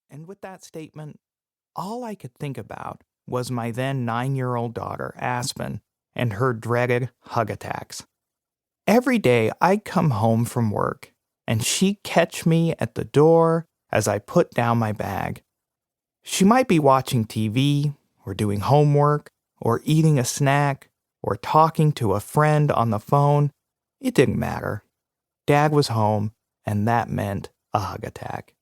And with that statement, all I could think about was my then 9-year-old daughter, Aspen, and her dreaded hug attacks. Every day I'd come home from work, and she'd catch me at the door as I put down my bag. She might be watching TV, or doing homework, or eating a snack, or talking to a friend on the phone. It didn't matter. Dad was home, and that meant a hug attack.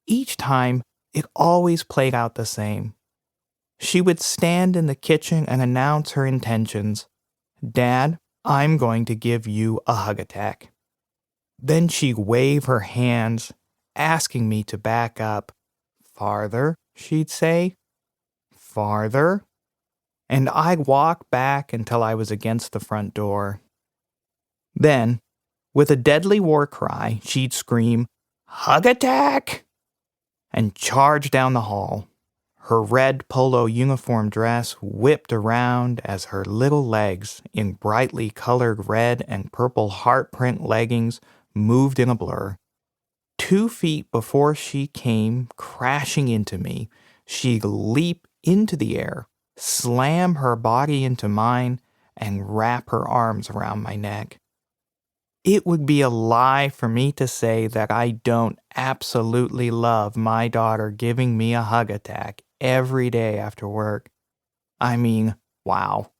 Each time, it always played out the same. She would stand in the kitchen and announce her intentions. Dad, I'm going to give you a hug attack. Then she'd wave her hands, asking me to back up. Farther, she'd say. Farther. And I'd walk back until I was against the front door. Then, with a deadly war cry, she'd scream, "Hug attack!" and charge down the hall. Her red polo uniform dress whipped around as her little legs, in brightly colored red and purple heart print leggings, moved in a blur. 2 feet before she came crashing into me, she'd leap into the air, slam her body into mine, and wrap her arms around my neck. It would be a lie for me to say that I don't absolutely love my daughter giving me a hug attack every day after work. I mean, wow.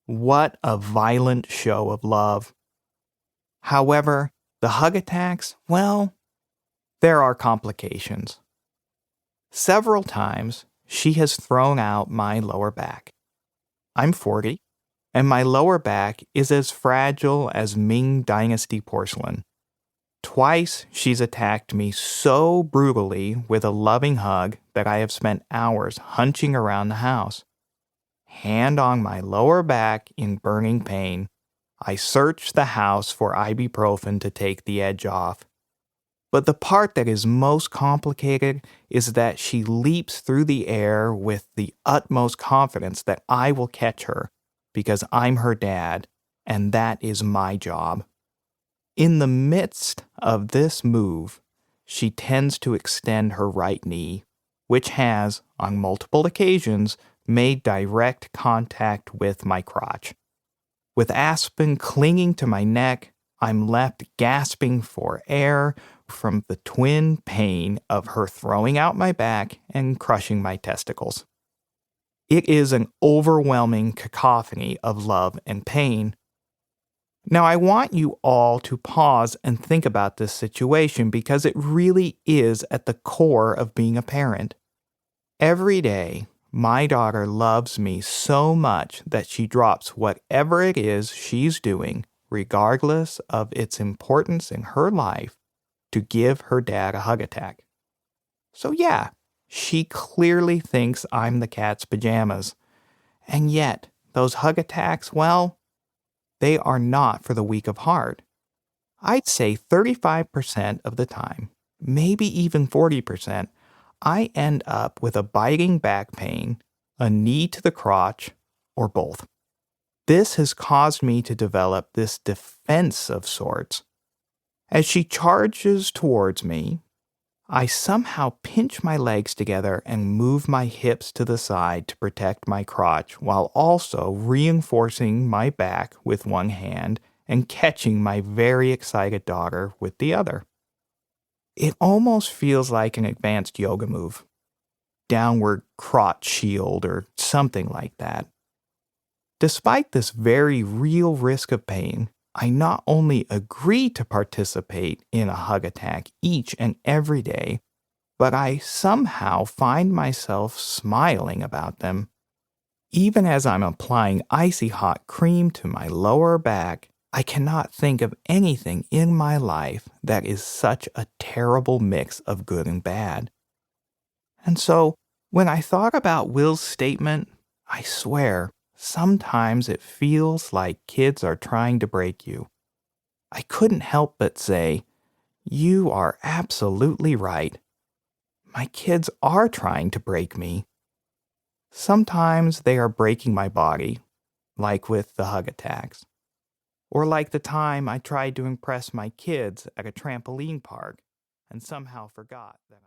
What a violent show of love. However, the hug attacks, well, there are complications. Several times, she has thrown out my lower back. I'm 40, and my lower back is as fragile as Ming Dynasty porcelain. Twice, she's attacked me so brutally with a loving hug that I have spent hours hunching around the house. Hand on my lower back in burning pain, I search the house for ibuprofen to take the edge off. But the part that is most complicated is that she leaps through the air with the utmost confidence that I will catch her because I'm her dad, and that is my job. In the midst of this move, she tends to extend her right knee, which has, on multiple occasions, made direct contact with my crotch. With Aspen clinging to my neck, I'm left gasping for air from the twin pain of her throwing out my back and crushing my testicles. It is an overwhelming cacophony of love and pain. Now, I want you all to pause and think about this situation because it really is at the core of being a parent. Every day, my daughter loves me so much that she drops whatever it is she's doing, regardless of its importance in her life, to give her dad a hug attack. So yeah, she clearly thinks I'm the cat's pajamas. And yet, those hug attacks, well, they are not for the weak of heart. I'd say 35% of the time, maybe even 40%, I end up with a biting back pain, a knee to the crotch, or both. This has caused me to develop this defense of sorts. As she charges towards me, I somehow pinch my legs together and move my hips to the side to protect my crotch while also reinforcing my back with one hand and catching my very excited daughter with the other. It almost feels like an advanced yoga move. Downward crotch shield or something like that. Despite this very real risk of pain, I not only agree to participate in a hug attack each and every day, but I somehow find myself smiling about them. Even as I'm applying icy hot cream to my lower back, I cannot think of anything in my life that is such a terrible mix of good and bad. And so, when I thought about Will's statement, I swear, sometimes it feels like kids are trying to break you. I couldn't help but say, you are absolutely right. My kids are trying to break me. Sometimes they are breaking my body, like with the hug attacks. Or like the time I tried to impress my kids at a trampoline park and somehow forgot that